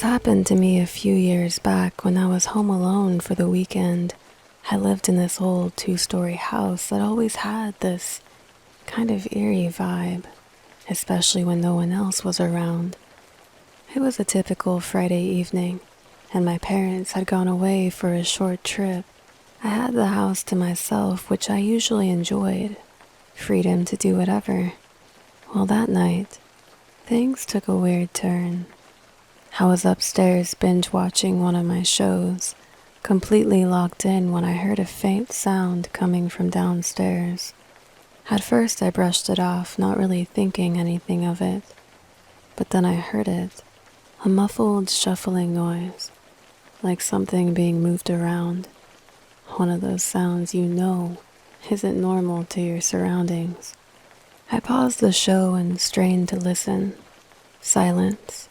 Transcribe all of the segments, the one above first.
This happened to me a few years back when I was home alone for the weekend. I lived in this old two-story house that always had this kind of eerie vibe, especially when no one else was around. It was a typical Friday evening, and my parents had gone away for a short trip. I had the house to myself, which I usually enjoyed, freedom to do whatever. Well, that night, things took a weird turn. I was upstairs binge watching one of my shows, completely locked in when I heard a faint sound coming from downstairs. At first I brushed it off, not really thinking anything of it. But then I heard it, a muffled shuffling noise, like something being moved around. One of those sounds you know isn't normal to your surroundings. I paused the show and strained to listen. Silence.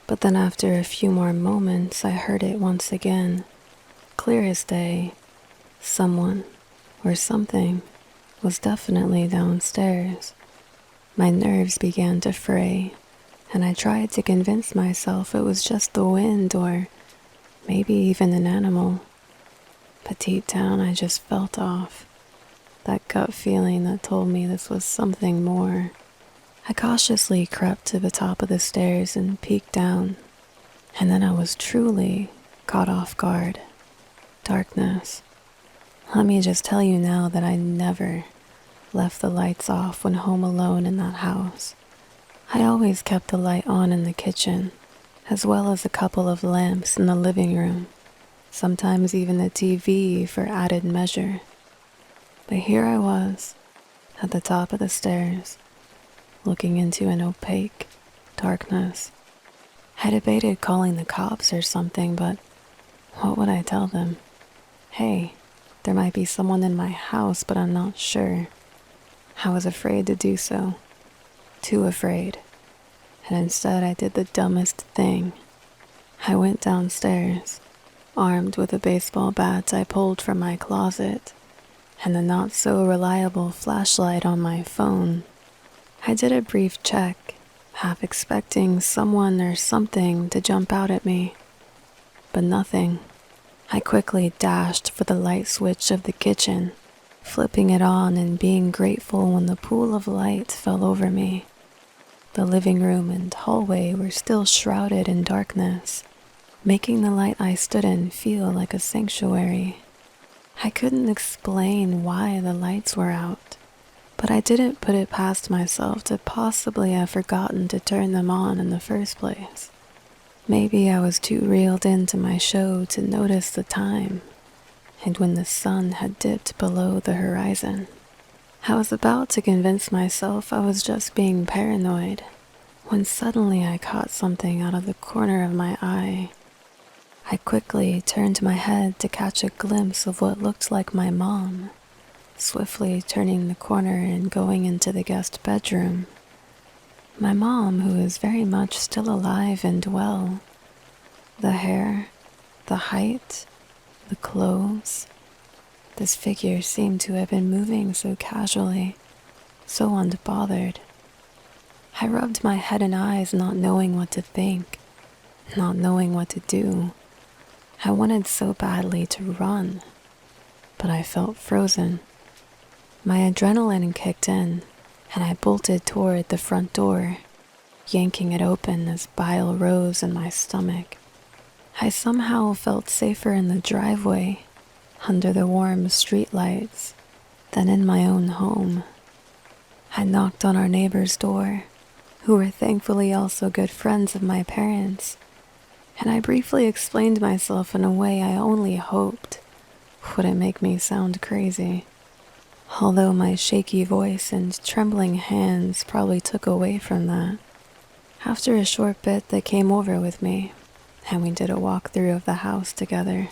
But then after a few more moments, I heard it once again, clear as day. Someone, or something, was definitely downstairs. My nerves began to fray, and I tried to convince myself it was just the wind or maybe even an animal. But deep down, I just felt off. That gut feeling that told me this was something more. I cautiously crept to the top of the stairs and peeked down, and then I was truly caught off guard. Darkness. Let me just tell you now that I never left the lights off when home alone in that house. I always kept the light on in the kitchen, as well as a couple of lamps in the living room, sometimes even a TV for added measure. But here I was, at the top of the stairs, looking into an opaque darkness. I debated calling the cops or something, but what would I tell them? Hey, there might be someone in my house, but I'm not sure. I was afraid to do so. Too afraid. And instead I did the dumbest thing. I went downstairs, armed with a baseball bat I pulled from my closet, and the not-so-reliable flashlight on my phone. I did a brief check, half expecting someone or something to jump out at me. But nothing. I quickly dashed for the light switch of the kitchen, flipping it on and being grateful when the pool of light fell over me. The living room and hallway were still shrouded in darkness, making the light I stood in feel like a sanctuary. I couldn't explain why the lights were out, but I didn't put it past myself to possibly have forgotten to turn them on in the first place. Maybe I was too reeled into my show to notice the time, and when the sun had dipped below the horizon. I was about to convince myself I was just being paranoid, when suddenly I caught something out of the corner of my eye. I quickly turned my head to catch a glimpse of what looked like my mom, swiftly turning the corner and going into the guest bedroom. My mom, who is very much still alive and well. The hair, the height, the clothes. This figure seemed to have been moving so casually, so unbothered. I rubbed my head and eyes, not knowing what to think, not knowing what to do. I wanted so badly to run, but I felt frozen. My adrenaline kicked in, and I bolted toward the front door, yanking it open as bile rose in my stomach. I somehow felt safer in the driveway, under the warm streetlights, than in my own home. I knocked on our neighbor's door, who were thankfully also good friends of my parents, and I briefly explained myself in a way I only hoped wouldn't make me sound crazy. Although my shaky voice and trembling hands probably took away from that. After a short bit, they came over with me, and we did a walkthrough of the house together.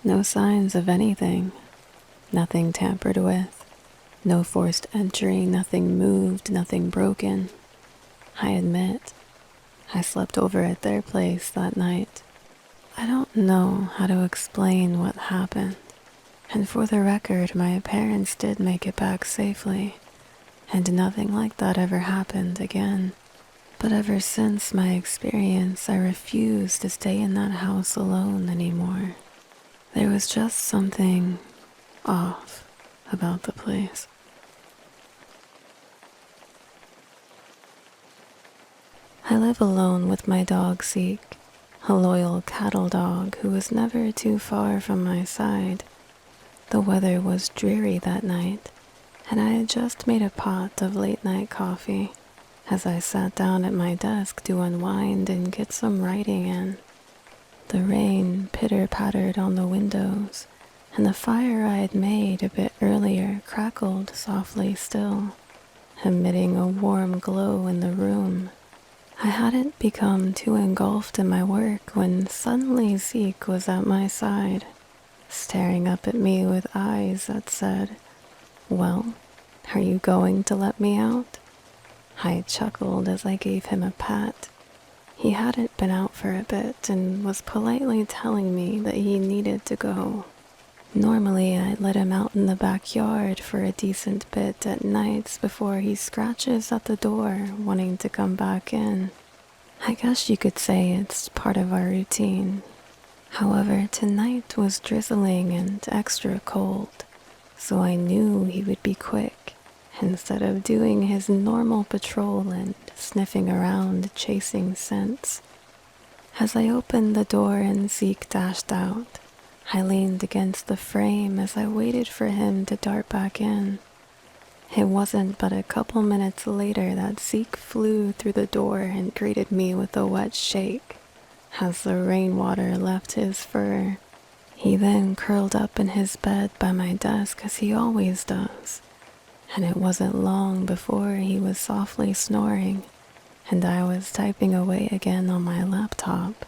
No signs of anything. Nothing tampered with. No forced entry, nothing moved, nothing broken. I admit, I slept over at their place that night. I don't know how to explain what happened. And for the record, my parents did make it back safely, and nothing like that ever happened again. But ever since my experience, I refused to stay in that house alone anymore. There was just something off about the place. I live alone with my dog Zeke, a loyal cattle dog who was never too far from my side. The weather was dreary that night, and I had just made a pot of late-night coffee as I sat down at my desk to unwind and get some writing in. The rain pitter-pattered on the windows, and the fire I had made a bit earlier crackled softly still, emitting a warm glow in the room. I hadn't become too engulfed in my work when suddenly Zeke was at my side, staring up at me with eyes that said, "Well, are you going to let me out?" I chuckled as I gave him a pat. He hadn't been out for a bit and was politely telling me that he needed to go. Normally, I'd let him out in the backyard for a decent bit at nights before he scratches at the door wanting to come back in. I guess you could say it's part of our routine. However, tonight was drizzling and extra cold, so I knew he would be quick instead of doing his normal patrol and sniffing around chasing scents. As I opened the door and Zeke dashed out, I leaned against the frame as I waited for him to dart back in. It wasn't but a couple minutes later that Zeke flew through the door and greeted me with a wet shake as the rainwater left his fur. He then curled up in his bed by my desk as he always does, and it wasn't long before he was softly snoring and I was typing away again on my laptop.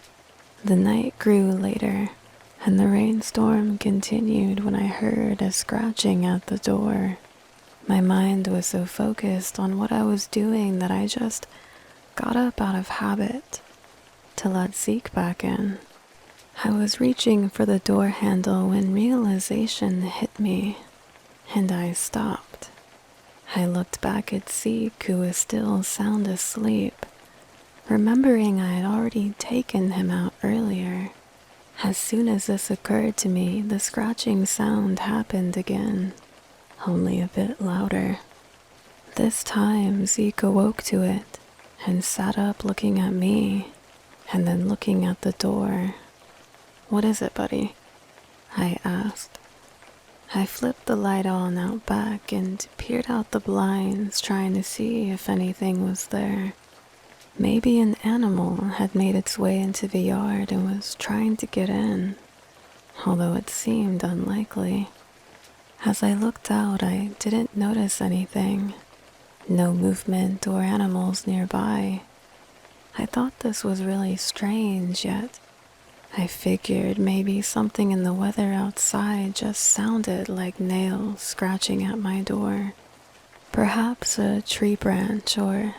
The night grew later, and the rainstorm continued when I heard a scratching at the door. My mind was so focused on what I was doing that I just got up out of habit to let Zeke back in. I was reaching for the door handle when realization hit me, and I stopped. I looked back at Zeke, who was still sound asleep, remembering I had already taken him out earlier. As soon as this occurred to me, the scratching sound happened again, only a bit louder. This time, Zeke awoke to it and sat up looking at me and then looking at the door. "What is it, buddy?" I asked. I flipped the light on out back and peered out the blinds trying to see if anything was there. Maybe an animal had made its way into the yard and was trying to get in, although it seemed unlikely. As I looked out, I didn't notice anything. No movement or animals nearby. I thought this was really strange, yet I figured maybe something in the weather outside just sounded like nails scratching at my door. Perhaps a tree branch or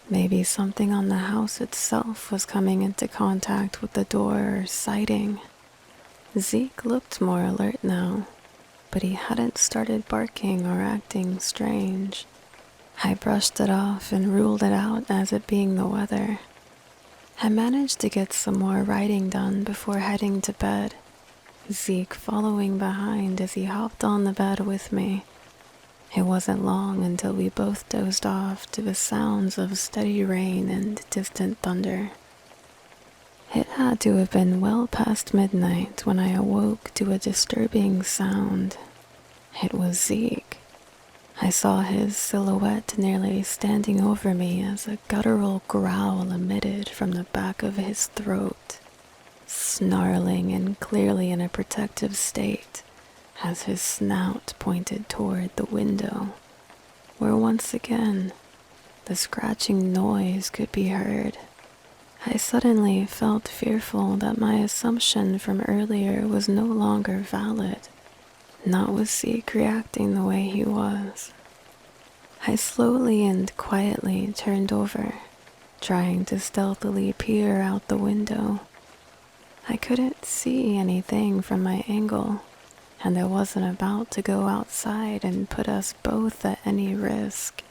maybe something on the house itself was coming into contact with the door or siding. Zeke looked more alert now, but he hadn't started barking or acting strange. I brushed it off and ruled it out as it being the weather. I managed to get some more writing done before heading to bed, Zeke following behind as he hopped on the bed with me. It wasn't long until we both dozed off to the sounds of steady rain and distant thunder. It had to have been well past midnight when I awoke to a disturbing sound. It was Zeke. I saw his silhouette nearly standing over me as a guttural growl emitted from the back of his throat, snarling and clearly in a protective state as his snout pointed toward the window, where once again the scratching noise could be heard. I suddenly felt fearful that my assumption from earlier was no longer valid, not with Zeke reacting the way he was. I slowly and quietly turned over, trying to stealthily peer out the window. I couldn't see anything from my angle, and I wasn't about to go outside and put us both at any risk.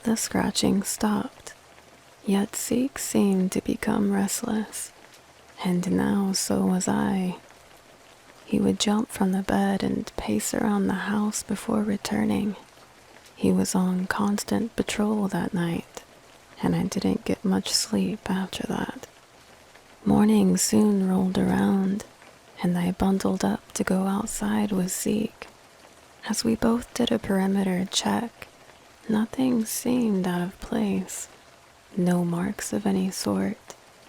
The scratching stopped, Yet Zeke seemed to become restless, and now so was I. He would jump from the bed and pace around the house before returning. He was on constant patrol that night, and I didn't get much sleep after that. Morning soon rolled around, and I bundled up to go outside with Zeke. As we both did a perimeter check, nothing seemed out of place. No marks of any sort,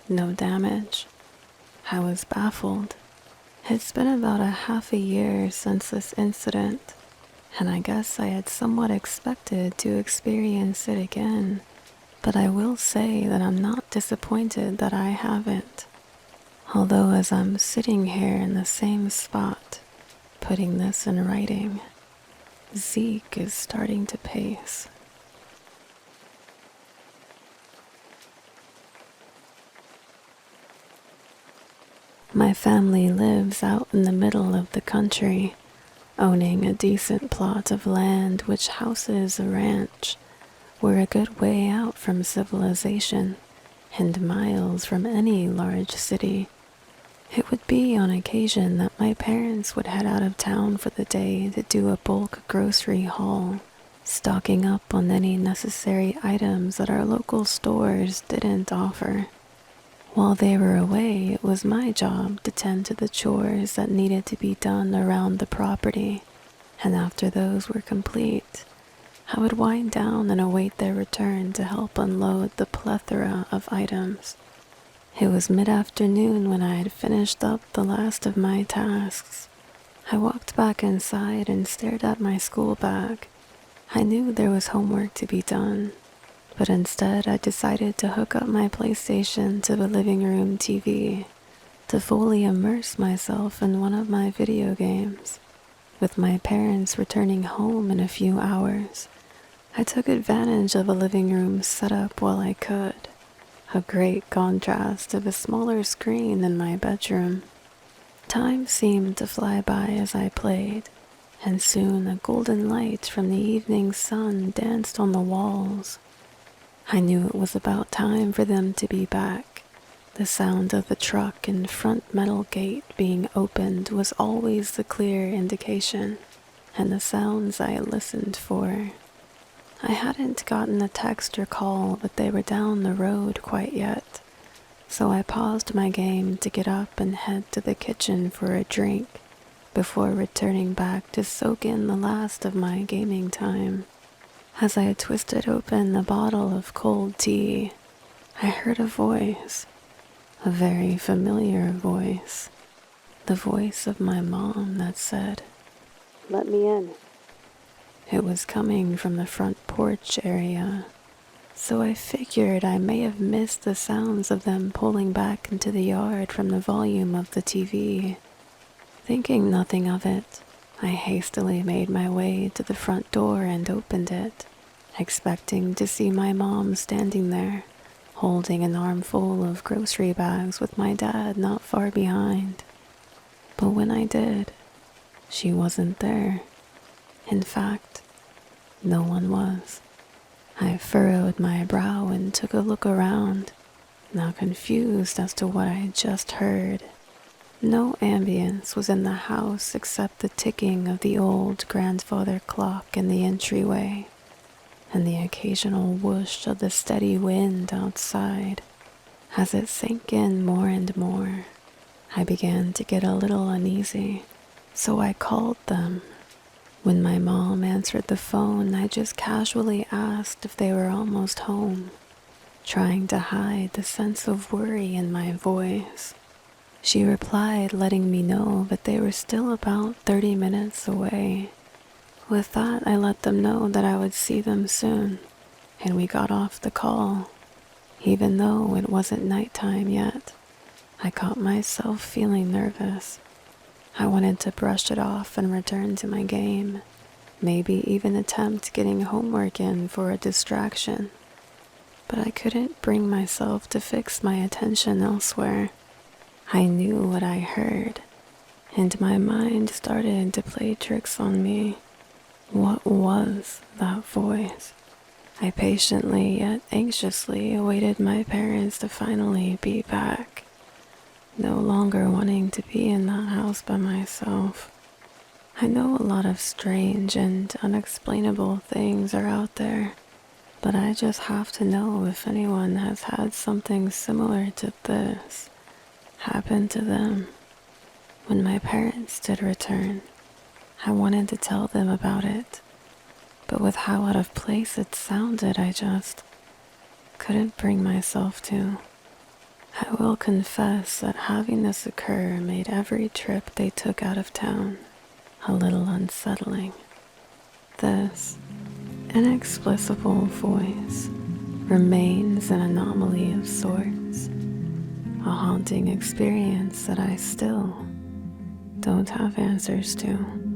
no damage. I was baffled. It's been about a half a year since this incident, and I guess I had somewhat expected to experience it again, but I will say that I'm not disappointed that I haven't. Although as I'm sitting here in the same spot, putting this in writing, Zeke is starting to pace. My family lives out in the middle of the country, owning a decent plot of land which houses a ranch. We're a good way out from civilization and miles from any large city. It would be on occasion that my parents would head out of town for the day to do a bulk grocery haul, stocking up on any necessary items that our local stores didn't offer. While they were away, it was my job to tend to the chores that needed to be done around the property, and after those were complete, I would wind down and await their return to help unload the plethora of items. It was mid-afternoon when I had finished up the last of my tasks. I walked back inside and stared at my school bag. I knew there was homework to be done, but instead I decided to hook up my PlayStation to the living room TV to fully immerse myself in one of my video games. With my parents returning home in a few hours, I took advantage of a living room setup while I could, a great contrast to the smaller screen in my bedroom. Time seemed to fly by as I played, and soon a golden light from the evening sun danced on the walls. I knew it was about time for them to be back. The sound of the truck and front metal gate being opened was always the clear indication, and the sounds I listened for. I hadn't gotten a text or call that they were down the road quite yet, so I paused my game to get up and head to the kitchen for a drink before returning back to soak in the last of my gaming time. As I twisted open the bottle of cold tea, I heard a voice, a very familiar voice, the voice of my mom that said, "Let me in." It was coming from the front porch area, so I figured I may have missed the sounds of them pulling back into the yard from the volume of the TV. Thinking nothing of it, I hastily made my way to the front door and opened it, expecting to see my mom standing there, holding an armful of grocery bags with my dad not far behind. But when I did, she wasn't there. In fact, no one was. I furrowed my brow and took a look around, now confused as to what I had just heard. No ambience was in the house except the ticking of the old grandfather clock in the entryway, and the occasional whoosh of the steady wind outside. As it sank in more and more, I began to get a little uneasy, so I called them. When my mom answered the phone, I just casually asked if they were almost home, trying to hide the sense of worry in my voice. She replied, letting me know that they were still about 30 minutes away. With that, I let them know that I would see them soon, and we got off the call. Even though it wasn't nighttime yet, I caught myself feeling nervous. I wanted to brush it off and return to my game, maybe even attempt getting homework in for a distraction. But I couldn't bring myself to fix my attention elsewhere. I knew what I heard, and my mind started to play tricks on me. What was that voice? I patiently yet anxiously awaited my parents to finally be back, no longer wanting to be in that house by myself. I know a lot of strange and unexplainable things are out there, but I just have to know if anyone has had something similar to this happen to them. When my parents did return, I wanted to tell them about it, but with how out of place it sounded, I just couldn't bring myself to. I will confess that having this occur made every trip they took out of town a little unsettling. This inexplicable voice remains an anomaly of sorts, a haunting experience that I still don't have answers to.